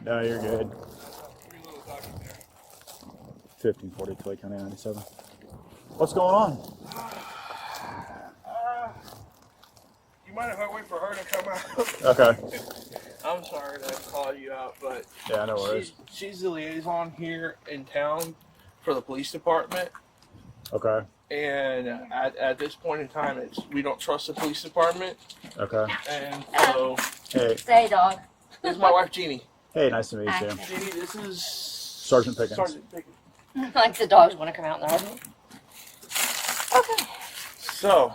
No, you're good. 1542 Lake County 97. What's going on? You mind if I wait for her to come out? Okay. I'm sorry to call you out, but Yeah, no worries. she's the liaison here in town for the police department. Okay. And at this point in time, we don't trust the police department. Okay. And so, Hey. Say, dog. this is my wife, Jeannie. Hey, nice to meet you. Jeannie, this is Sergeant Pickens. Sergeant Pickens. Like the dogs want to come out in the harbor. Okay. So,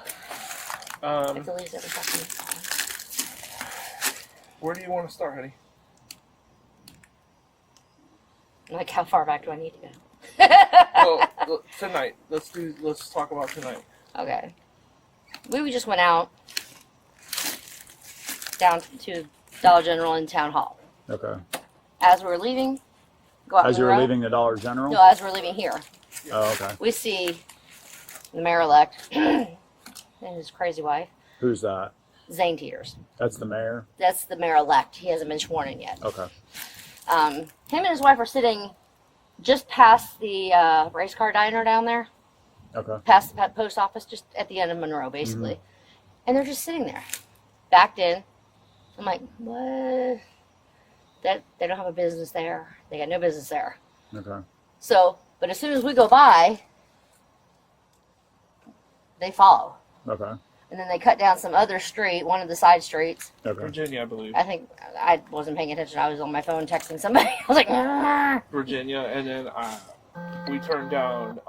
It's Elise every second. where do you want to start, honey? Like, how far back do I need to go? Well, tonight. Let's talk about tonight. Okay. We just went out down to Dollar General in Town Hall. Okay. As we were leaving, go out As the you were road. leaving the Dollar General? No, as we're leaving here, Oh, okay. we see the mayor-elect and his crazy wife, Who's that? Zane Teeters. That's the mayor? That's the mayor-elect. He hasn't been sworn in yet. Okay. Him and his wife are sitting just past the race car diner down there, Okay. past the post office, just at the end of Monroe, basically. And they're just sitting there, backed in. I'm like, what? That they don't have a business there. They got no business there. Okay. So, but as soon as we go by, they follow. Okay. And then they cut down some other street, one of the side streets. Okay. Virginia, I believe. I think I wasn't paying attention. I was on my phone texting somebody. I was like, "Arr." Virginia, and then we turned down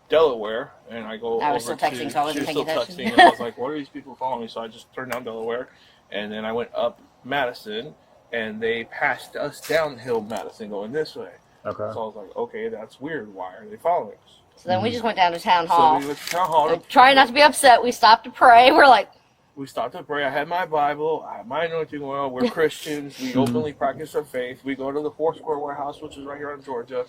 Delaware, and I go I was over still texting, to, so I wasn't she was paying still attention. texting, and I was like, what are these people following me? So I just turned down Delaware, and then I went up Madison, and they passed us downhill Madison going this way. Okay. So I was like, okay, that's weird. Why are they following us? So then we just went down to Town So Hall. we went to town hall. Trying not to be upset, we stopped to pray. We're like, We stopped to pray. I had my Bible. I had my anointing oil. We're Christians. We openly practice our faith. We go to the Four Square Warehouse, which is right here in Georgia.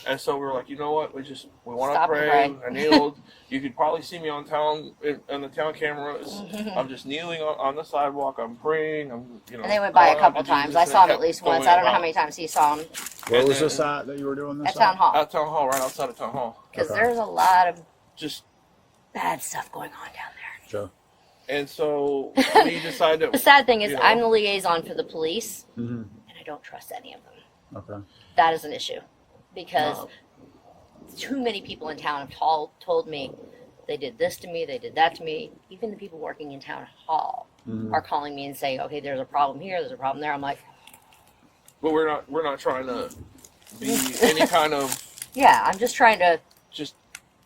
And so we were like, you know what? We want to Stop and pray. pray. I kneeled. You could probably see me on the town cameras. I'm just kneeling on the sidewalk. I'm praying. and they went by a couple times. I saw him at least once. I don't know how many times he saw him Where was this at that you were doing this at Town Hall. At Town Hall, right outside of Town Hall. Because Okay. there's a lot of Just bad stuff going on down there. Sure. and so we decided. The sad thing is, you know, I'm the liaison for the police, Mm-hmm. and I don't trust any of them. Okay. That is an issue. Because No. too many people in town have told me they did this to me, they did that to me. Even the people working in Town Hall are calling me and saying, okay, there's a problem here, there's a problem there. I'm like, But we're not trying to be any kind of yeah, I'm just trying to just.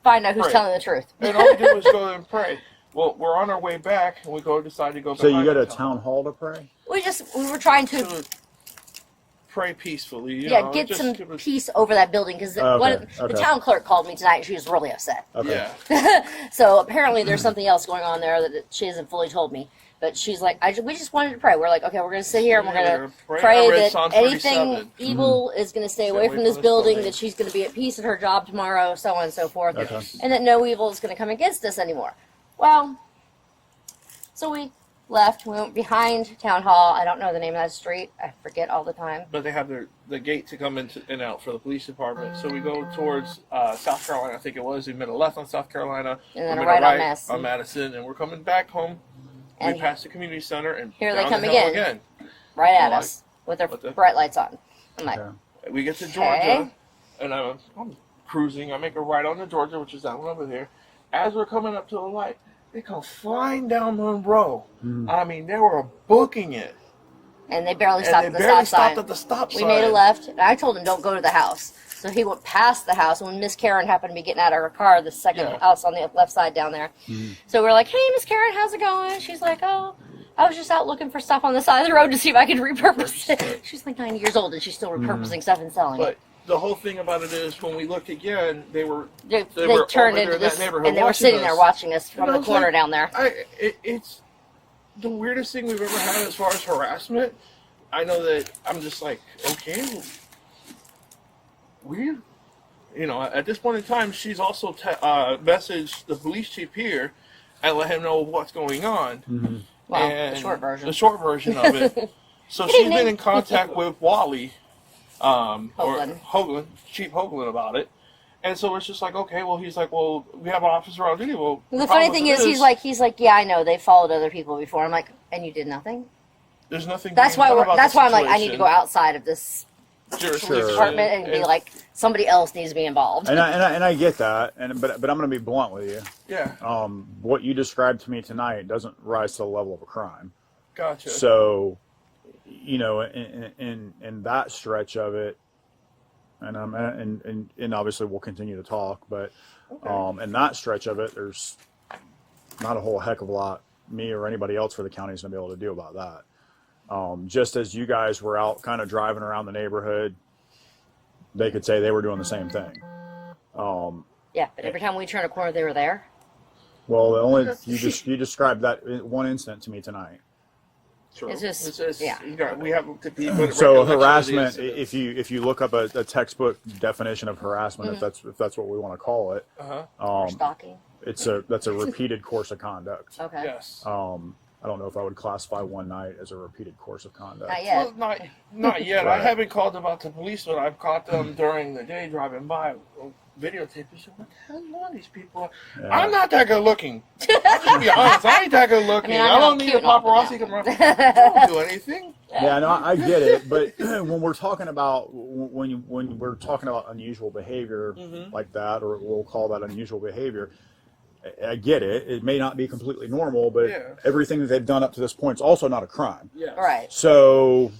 find out who's Right. telling the truth. And all we do is go and pray. Well, we're on our way back, and we decide to go. So you behind go to the town hall to pray? We were trying to, to pray peacefully. You yeah, know, get just some give us- peace over that building because Okay, the okay. town clerk called me tonight and she was really upset. Okay. Yeah, So apparently there's something else going on there that she hasn't fully told me. But she's like, we just wanted to pray. We're like, okay, we're going to sit here and we're going to I pray read that Psalm anything 37. evil is going to stay away from this building, that she's going to be at peace at her job tomorrow, so on and so forth, Okay. and that no evil is going to come against us anymore. Well, so we left. We went behind Town Hall. I don't know the name of that street. I forget all the time. But they have the gate to come in and out for the police department. So we go towards South Carolina, I think it was. We made a left on South Carolina. And then we a made right on Madison. And we're coming back home. And we passed the community center, and here they down come the hill again. Right at Like, us with their what the- bright lights on. I'm like, Okay. We get to Okay. Georgia, and I'm cruising. I make a right onto Georgia, which is that one over there. As we're coming up to the light, they come flying down Monroe. I mean, they were booking it. and they barely And stopped they at the barely stop sign. stopped at the stop We sign. made a left, and I told him don't go to the house. So he went past the house, and when Miss Karen happened to be getting out of her car, the second Yeah. house on the left side down there. So we're like, hey, Miss Karen, how's it going? She's like, oh, I was just out looking for stuff on the side of the road to see if I could repurpose it. She's like 90 years old, and she's still repurposing stuff and selling But it. the whole thing about it is, when we looked again, they were They were turned over there into in that this, neighborhood and they were watching sitting there us. watching us from And I the was corner like, down there. It's the weirdest thing we've ever had as far as harassment. I know that I'm just like, okay, weird. You know, at this point in time, she's also messaged the police chief here and let him know what's going on. Mm-hmm. Well, and the short version. The short version of it. So Good she's evening. been in contact with Wally, Hoagland. or Chief Hoagland about it. And so it's just like, okay, well, he's like, well, we have an officer on duty. Well, The funny thing is, he's like, yeah, I know they followed other people before. I'm like, and you did nothing. there's nothing. That's being why. done about That's the why I'm like, I need to situation. go outside of this Jurisdiction. department and be like, somebody else needs to be involved. And I get that, but I'm going to be blunt with you. Yeah, What you described to me tonight doesn't rise to the level of a crime. gotcha. So, you know, in that stretch of it, and obviously we'll continue to talk, but in that stretch of it, there's not a whole heck of a lot me or anybody else for the county is going to be able to do about that. Just as you guys were out kind of driving around the neighborhood, they could say they were doing the same thing. Yeah, but every time we turn a corner, they were there. Well, you described that one incident to me tonight. True. It's just- yeah. We have to be. with So recollection of the harassment, incident. if you look up a textbook definition of harassment, if that's what we want to call it, Or stalking. that's a repeated course of conduct. Okay. Yes. I don't know if I would classify one night as a repeated course of conduct. Not yet. Well, not yet. I Right. haven't called about the police, but I've caught them during the day driving by. Videotape. You said, what the hell are these people? Yeah. I'm not that good looking. I'll just be honest. I ain't that good looking. I mean, I don't I'm need a cute and all, but paparazzi come around. I don't do anything. Yeah, no, I get it, but when we're talking about when we're talking about unusual behavior like that, or we'll call that unusual behavior, I get it. It may not be completely normal, but Yeah. everything that they've done up to this point is also not a crime. Yeah. Right. So,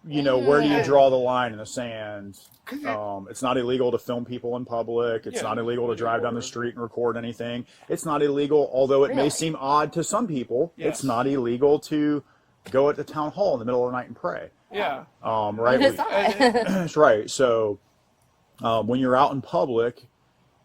you know, where do you draw the line in the sand? 'Cause It's not illegal to film people in public. It's Yeah. not illegal to drive down the street and record anything. It's not illegal, although it may Really? seem odd to some people. Yes. It's not illegal to go at the town hall in the middle of the night and pray. Yeah. Right? It's not. That's right. So when you're out in public,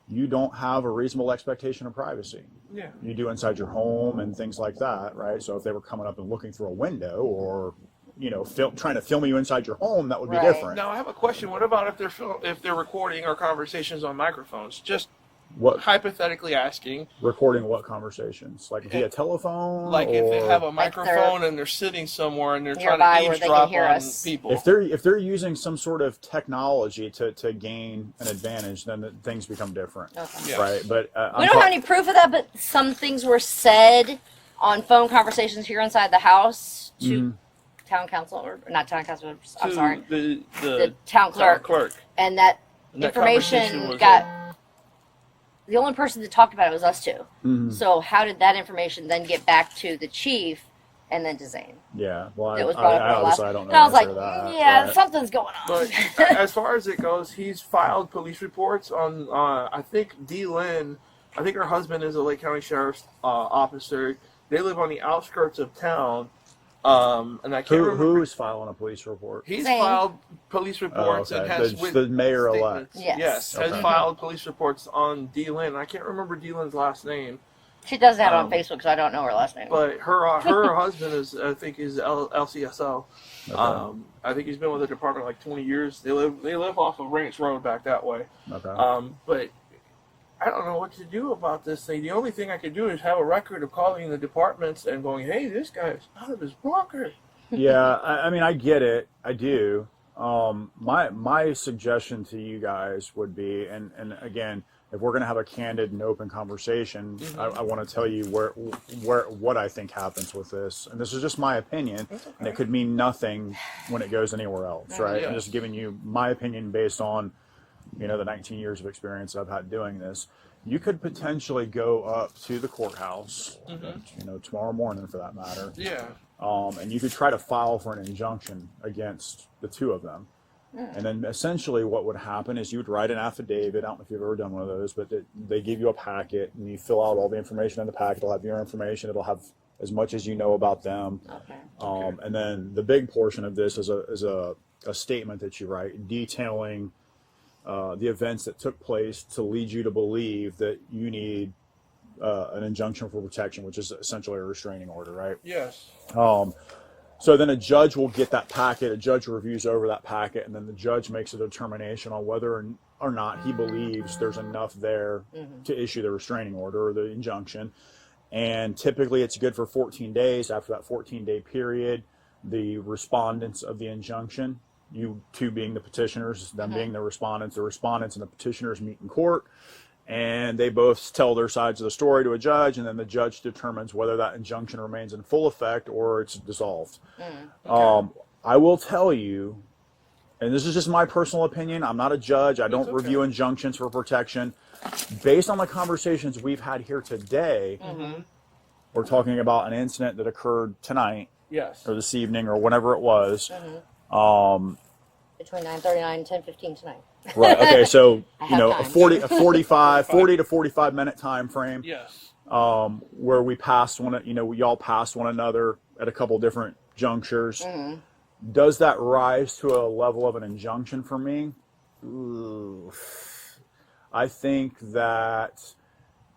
you don't have a reasonable expectation of privacy. Yeah. You do inside your home and things like that, right? So if they were coming up and looking through a window, or you know, trying to film you inside your home, that would be Right. different. Now I have a question. What about if they're recording our conversations on microphones? Just What hypothetically asking, recording what conversations? Like via telephone? like if they have a or Like they're microphone and they're sitting somewhere and they're trying nearby to where they can eavesdrop hear on us. people. if they're using some sort of technology to gain an advantage, then things become different, Okay. Yes. right? But We don't have any proof of that, but some things were said on phone conversations here inside the house to town council, or not town council, I'm to sorry, the the town clerk. And that And that conversation information was got, the only person that talked about it was us two. So how did that information then get back to the chief and then to Zane? Yeah, well, It was I brought up in our obviously last. I don't know And I was the like, answer to that, yeah, right? something's going on. But as far as it goes, he's filed police reports on. I think Dee Lynn. I think her husband is a Lake County Sheriff's officer. They live on the outskirts of town, and I can't remember. Who is filing a police report? He's Zane. filed police reports and has the mayor-elect. Yes. has Okay. filed police reports on Dee Lynn. I can't remember Dee Lynn's last name, She does that on Facebook, so I don't know her last name. but her husband is LCSO. Okay. I think he's been with the department like 20 years. They live off of Ranch Road back that way. Okay. But I don't know what to do about this thing. The only thing I could do is have a record of calling the departments and going, "Hey, this guy is out of his rocker." Yeah, I mean, I get it. I do. My suggestion to you guys would be, and again, if we're going to have a candid and open conversation, I want to tell you what I think happens with this. And this is just my opinion, and it could mean nothing when it goes anywhere else, right? Yeah. I'm just giving you my opinion based on, you know, the 19 years of experience I've had doing this. You could potentially go up to the courthouse, you know, tomorrow morning for that matter, Yeah. and you could try to file for an injunction against the two of them. And then essentially what would happen is you would write an affidavit. I don't know if you've ever done one of those, but they give you a packet and you fill out all the information in the packet. It'll have your information. It'll have as much as you know about them. Okay. And then the big portion of this is a statement that you write detailing the events that took place to lead you to believe that you need an injunction for protection, which is essentially a restraining order, right? Yes. So then a judge will get that packet, a judge reviews over that packet, and then the judge makes a determination on whether or not he believes there's enough there to issue the restraining order or the injunction. And typically it's good for 14 days. After that 14-day period, the respondents of the injunction, you two being the petitioners, them being the respondents and the petitioners meet in court, and they both tell their sides of the story to a judge, and then the judge determines whether that injunction remains in full effect or it's dissolved. I will tell you, and this is just my personal opinion, I'm not a judge, I don't review injunctions for protection. Based on the conversations we've had here today, we're talking about an incident that occurred tonight, or this evening, or whenever it was. Between 9:39 and 10:15 tonight. Right. Okay. So a 40 to 45 minute time frame. Yes. Where we passed one. Y'all passed one another at a couple different junctures. Does that rise to a level of an injunction for me? Ooh. I think that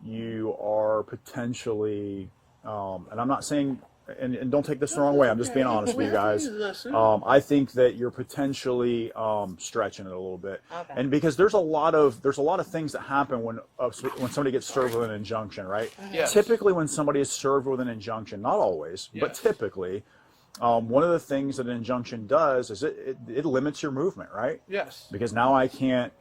you are potentially, and I'm not saying, and don't take this the wrong way, I'm just being honest with you guys. I think that you're potentially stretching it a little bit, and because there's a lot of things that happen when somebody gets served with an injunction, right? Yes. Typically, when somebody is served with an injunction, not always, but typically, one of the things that an injunction does is it limits your movement, right? Yes. Because now I can't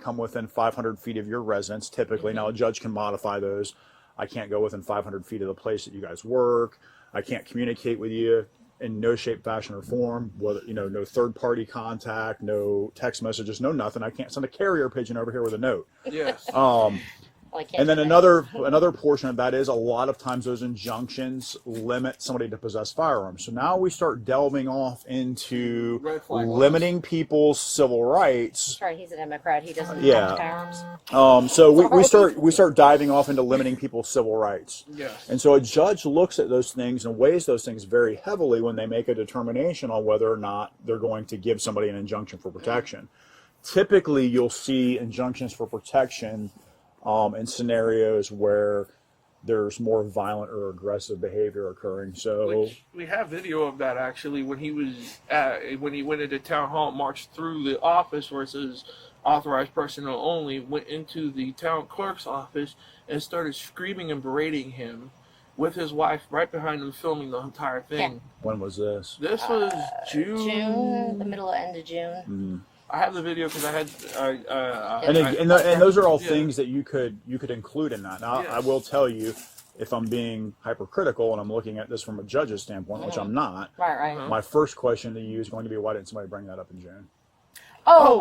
come within 500 feet of your residence. Typically, now a judge can modify those. I can't go within 500 feet of the place that you guys work. I can't communicate with you in no shape, fashion, or form. Whether no third-party contact, no text messages, no nothing. I can't send a carrier pigeon over here with a note. Yes. And then another portion of that is a lot of times those injunctions limit somebody to possess firearms. So now we start delving off into limiting people's civil rights. That's right, he's a Democrat. He doesn't have firearms. So we start diving off into limiting people's civil rights. Yes. And so a judge looks at those things and weighs those things very heavily when they make a determination on whether or not they're going to give somebody an injunction for protection. Typically, you'll see injunctions for protection in scenarios where there's more violent or aggressive behavior occurring. So we have video of that actually when he went into town hall, marched through the office where it says authorized personnel only, went into the town clerk's office and started screaming and berating him with his wife right behind him filming the entire thing. Yeah. When was this? This was June, the middle end of June. Mm-hmm. I have the video because I had. And those are all things that you could include in that. Now, Yes. I will tell you, if I'm being hypercritical and I'm looking at this from a judge's standpoint, which I'm not, Right. my first question to you is going to be, why didn't somebody bring that up in June?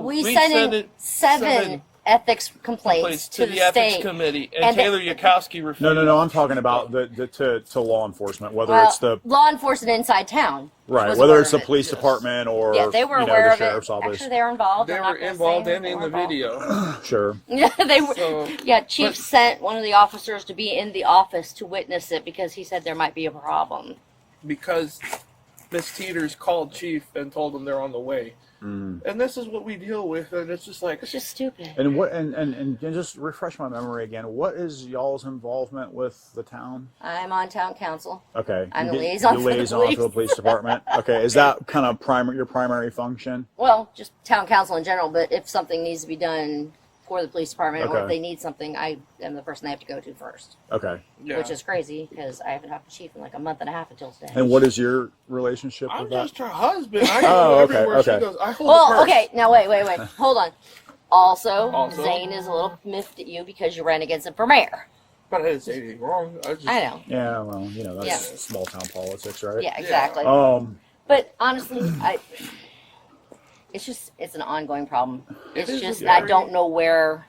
We sent in seven ethics complaints to the ethics state committee, and Taylor Yakowski refused. No. I'm talking about to law enforcement, whether it's the law enforcement inside town. right, whether it's the police department or they were aware the of sheriff's it. office. Actually, they were involved. They were involved and in the video. Sure. Yeah, they were. So, Chief sent one of the officers to be in the office to witness it because he said there might be a problem. Because Miss Teeters called Chief and told him they're on the way. And this is what we deal with, and it's just like It's just stupid. And what and just refresh my memory again. What is y'all's involvement with the town? I'm on town council. Okay. I'm the You liaison for the liaison police. for the police department. Okay. Is that kind of your primary function? Well, just town council in general, but if something needs to be done for the police department or if they need something, I am the person they have to go to first. Okay. Which is crazy because I haven't talked to Chief in like a month and a half until today. And what is your relationship I'm with that? just her husband. I go everywhere she goes. I hold the purse. Okay, now wait. Hold on. Also, Zane is a little miffed at you because you ran against him for mayor. But I didn't say anything wrong. I know. Yeah, well, that's small town politics, right? Yeah, exactly. But honestly, it's an ongoing problem. It's just I don't know where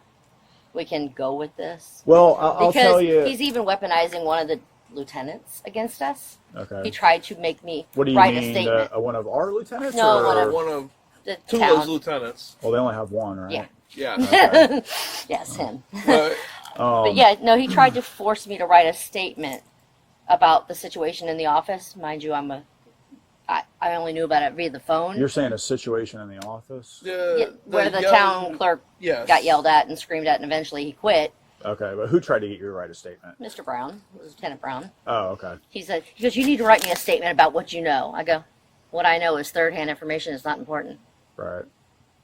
we can go with this. Well, I'll tell you. Because he's even weaponizing one of the lieutenants against us. Okay. He tried to make me What do you write mean, a statement. one of our lieutenants? No, or? One of The Tula's town. lieutenants. Well, they only have one, right? Yeah. Yeah. Okay. Yes, him. But But yeah, no, he tried to force me to write a statement about the situation in the office. Mind you, I only knew about it via the phone. You're saying a situation in the office? Where the town clerk got yelled at and screamed at, and eventually he quit. Okay, but who tried to get you to write a statement? Mr. Brown, Lieutenant Brown. Oh, okay. He goes, you need to write me a statement about what you know. I go, what I know is third-hand information. It's not important. Right.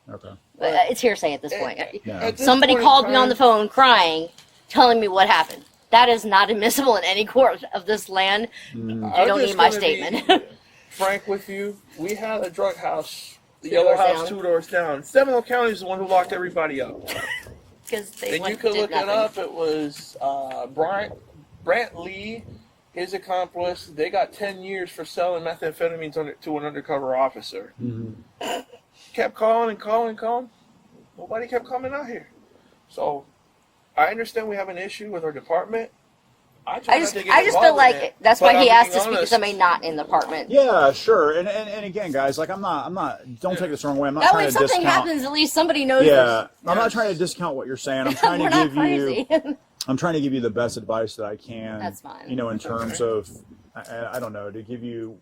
Okay. But it's hearsay at this point. Yeah. Somebody called me on the phone crying, telling me what happened. That is not admissible in any court of this land. You don't need my statement. frank with you, we had a drug house, the 2 Yellow doors House, down. 2 doors down. Seminole County is the one who locked everybody up. Because they And went, you could did look nothing. it up. It was Brant Lee, his accomplice. They got 10 years for selling methamphetamines to an undercover officer. Mm-hmm. Kept calling and calling and calling. Nobody kept coming out here. So I understand we have an issue with our department. I just I just feel like that's why he asked to speak to somebody not in the department. Yeah, sure. And again, guys, like I'm not. Don't take this the wrong way. I'm not That trying way, if to something discount. happens, at least somebody knows. Yeah, this. I'm not trying to discount what you're saying. I'm trying We're to not give crazy. you. I'm trying to give you the best advice that I can. That's fine. You know, in terms of, I don't know, to give you,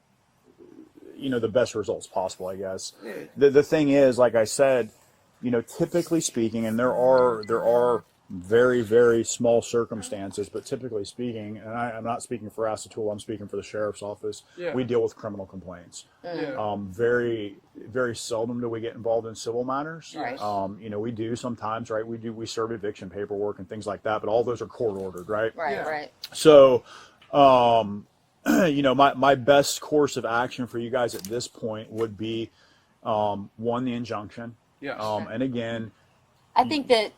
you know, the best results possible. I guess. The thing is, like I said, you know, typically speaking, and there are very, very small circumstances, but typically speaking, and I'm not speaking for Astatula, I'm speaking for the sheriff's office, we deal with criminal complaints. Very, very seldom do we get involved in civil matters. Right. You know, we do sometimes, right? We serve eviction paperwork and things like that, but all those are court ordered, right? Right, right. So, you know, my best course of action for you guys at this point would be, one, the injunction. Yes. And again, I think that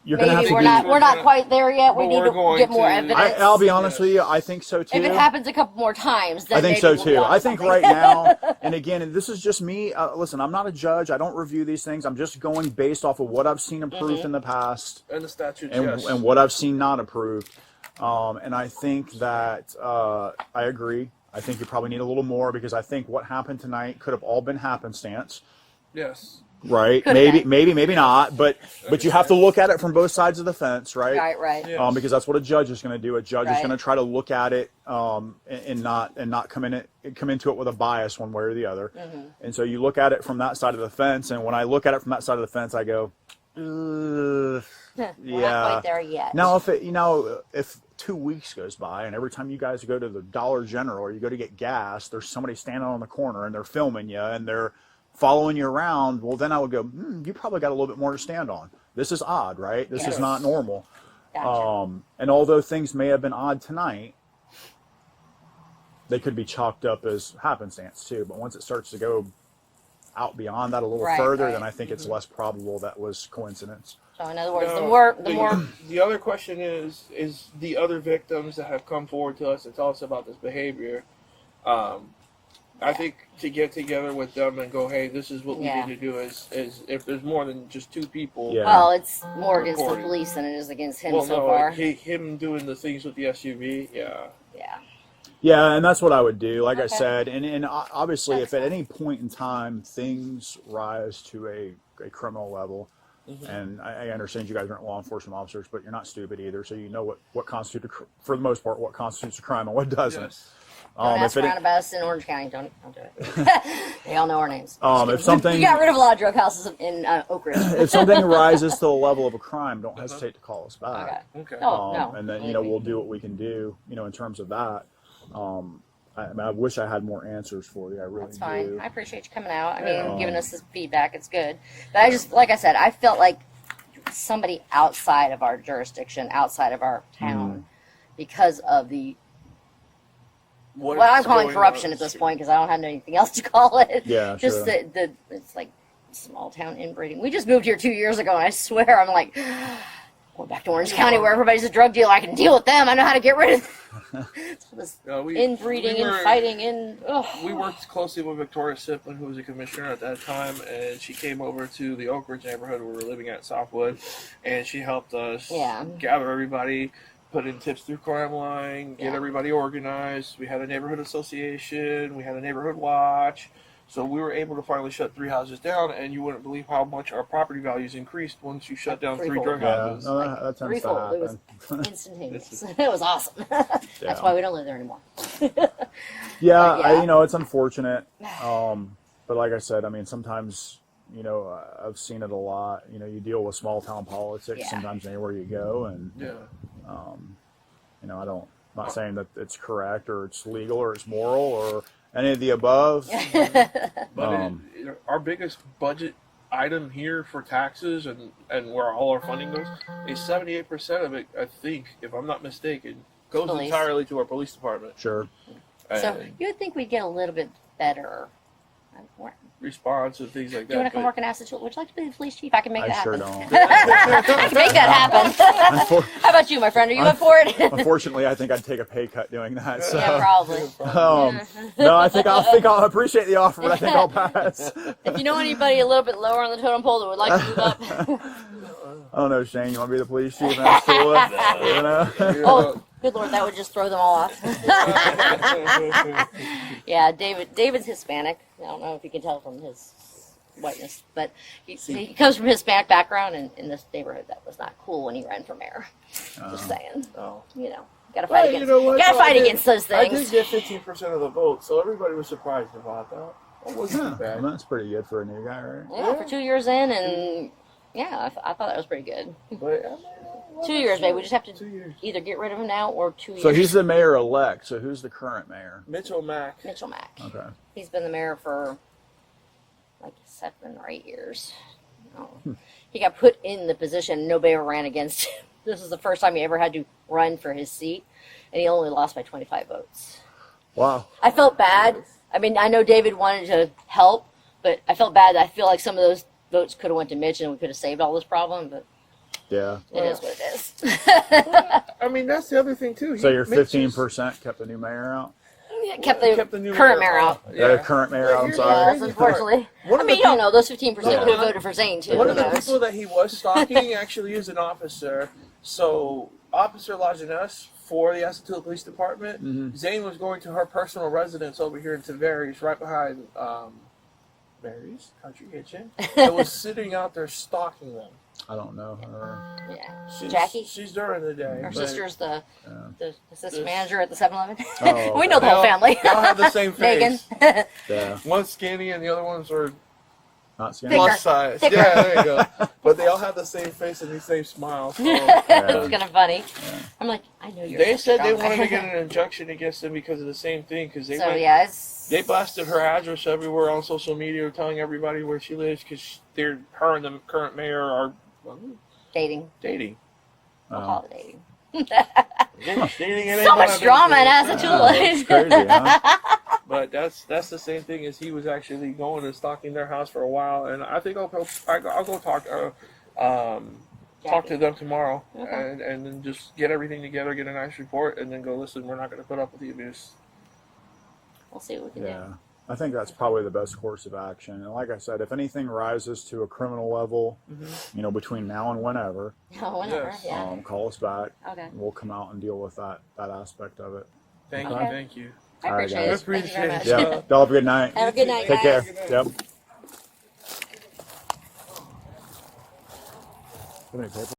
you're going to have maybe to we're not quite there yet. We But need we're to going get more to- evidence. I'll be honest with you. I think so too. If it happens a couple more times, then I think maybe so we'll be too. onto I think something. right now, and again, and this is just me. Listen, I'm not a judge. I don't review these things. I'm just going based off of what I've seen approved in the past And the statutes, and, yes. and what I've seen not approved. And I think that I agree. I think you probably need a little more because I think what happened tonight could have all been happenstance. Yes. Right? Could've Maybe not. But you have to look at it from both sides of the fence, right? Right, right. Yeah. Because that's what a judge is going to do. A judge is Right. going to try to look at it and not come into it with a bias one way or the other. And so you look at it from that side of the fence. And when I look at it from that side of the fence, I go, ugh, We're not quite there yet. Now, if 2 weeks goes by and every time you guys go to the Dollar General or you go to get gas, there's somebody standing on the corner and they're filming you and they're following you around, well, then I would go, you probably got a little bit more to stand on. This is odd, right? This is not normal. Gotcha. And although things may have been odd tonight, they could be chalked up as happenstance too. But once it starts to go out beyond that a little Right, further, right. then I think it's less probable that was coincidence. So in other words, No, the more the other question is the other victims that have come forward to us and tell us about this behavior. I think to get together with them and go, hey, this is what we Yeah. need to do is if there's more than just 2 people. Yeah. well, it's more against the Reporting. police than it is against him Well, so no, far. him doing the things with the SUV, yeah. Yeah. Yeah, and that's what I would do. Like I Okay. said, and obviously, if at any point in time things rise to a criminal level, and I understand you guys aren't law enforcement officers, but you're not stupid either, so you know what constitutes, for the most part, what constitutes a crime and what doesn't. Yes. Don't ask if it- around about us in Orange County. Don't do it. They all know our names. if something We got rid of a lot of drug houses in Oak Ridge. if something rises to the level of a crime, don't hesitate to call us Okay. back. Okay. Oh, no. And then we'll do what we can do, in terms of that. I wish I had more answers for you. I really That's fine. do. I appreciate you coming out. I Yeah. mean, giving us this feedback. It's good. But I just, like I said, I felt like somebody outside of our jurisdiction, outside of our town, because of the what I'm is calling going corruption on? at this point, because I don't have anything else to call it. Yeah, Just sure. the it's like small town inbreeding. We just moved here 2 years ago, and I swear I'm like, going back to Orange County where everybody's a drug dealer. I can deal with them. I know how to get rid of them. It's all this inbreeding and fighting and We worked closely with Victoria Siplin, who was a commissioner at that time, and she came over to the Oak Ridge neighborhood where we were living at, Southwood, and she helped us gather everybody, put in tips through crime line, get everybody organized. We had a neighborhood association, we had a neighborhood watch, so we were able to finally shut 3 houses down, and you wouldn't believe how much our property values increased once you shut down 3 threefold. drug Yeah, houses. no, that tends to threefold. It was happen. instantaneous. It was awesome. That's why we don't live there anymore. Yeah, yeah. it's unfortunate. But like I said, I mean, sometimes, I've seen it a lot. You deal with small town politics Yeah. sometimes anywhere you go. And, Yeah. I'm not saying that it's correct or it's legal or it's moral or any of the above. But our biggest budget item here for taxes and where all our funding goes is 78% of it, I think, if I'm not mistaken, goes Police. entirely to our police department. Sure. So And you would think we'd get a little bit better. Response and things like that. Do you want to come work in Astatula? Would you like to be the police chief? I can make I that sure happen. don't. I can make that happen. How about you, my friend? Are you up for it? Unfortunately, I think I'd take a pay cut doing that. So. Yeah, probably. No, I think I'll appreciate the offer, but I think I'll pass. If you know anybody a little bit lower on the totem pole that would like to move up. I don't know, Shane. You want to be the police chief in Astatula? You know? Oh, good Lord, that would just throw them all off. Yeah, David's Hispanic. I don't know if you can tell from his whiteness, but he comes from a Hispanic background, and in this neighborhood, that was not cool when he ran for mayor. Just saying. Oh. You know, gotta fight against. You know what? Gotta fight against those I things. did get 15% of the vote, so everybody was surprised about that. It wasn't too bad. Well, that's pretty good for a new guy, right? Yeah, for 2 years in, and yeah, I thought that was pretty good. But, 2 years, maybe. We just have to 2 years. either get rid of him now or 2 years. So he's the mayor-elect. So who's the current mayor? Mitchell Mack. Mitchell Mack. Okay. He's been the mayor for like 7 or 8 years. Oh. He got put in the position. Nobody ever ran against him. This is the first time he ever had to run for his seat, and he only lost by 25 votes. Wow. I felt bad. I mean, I know David wanted to help, but I felt bad. I feel like some of those votes could have went to Mitch, and we could have saved all this problem, but Yeah. it is what it is. I mean, that's the other thing, too. So your 15% kept the new mayor out? Kept the new current mayor out. The current mayor out, I'm sorry. Yes, unfortunately. One I of mean, the you don't know. Those 15% could Yeah. have voted for Zane, too. One Who of the knows? people that he was stalking actually is an officer. So, Officer Lajeunesse for the Astatula Police Department, Mhm. Zane was going to her personal residence over here in Tavares, right behind Mary's Country Kitchen, and was sitting out there stalking them. I don't know her. Yeah. Jackie? She's during the day. Her but sister's the assistant This- manager at the 7-Eleven. Oh, We know the whole family. They all have the same Megan. face. Yeah. One's skinny and the other ones are Not Thicker. plus size. Thicker. Yeah, there you go. But they all have the same face and the same smile. So. It's kind of funny. Yeah. I'm like, I know you're. They such a said they drama. wanted to get an injunction against them because of the same thing. Because they So went, yeah, it's. they blasted her address everywhere on social media, telling everybody where she lives because her and the current mayor are Dating. dating. We'll Oh. call it dating. Dating it ain't So none much of drama in it. Astatula. It's crazy, huh? But that's the same thing as he was actually going and stalking their house for a while, and I think I'll go talk to them tomorrow, Okay. and then just get everything together, get a nice report, and then go, listen, we're not going to put up with the abuse. We'll see what we can Yeah. I think that's probably the best course of action. And like I said, if anything rises to a criminal level, between now and whenever, do. Oh, whenever. Yes. Yeah. call us back. Okay. We'll come out and deal with that aspect of it. Thank Okay. you, thank you. I All right, appreciate guys. it. Thank you very much. Appreciate it. Yeah. Y'all have a good night. Have a good night, Take guys. care. Yep. How many papers?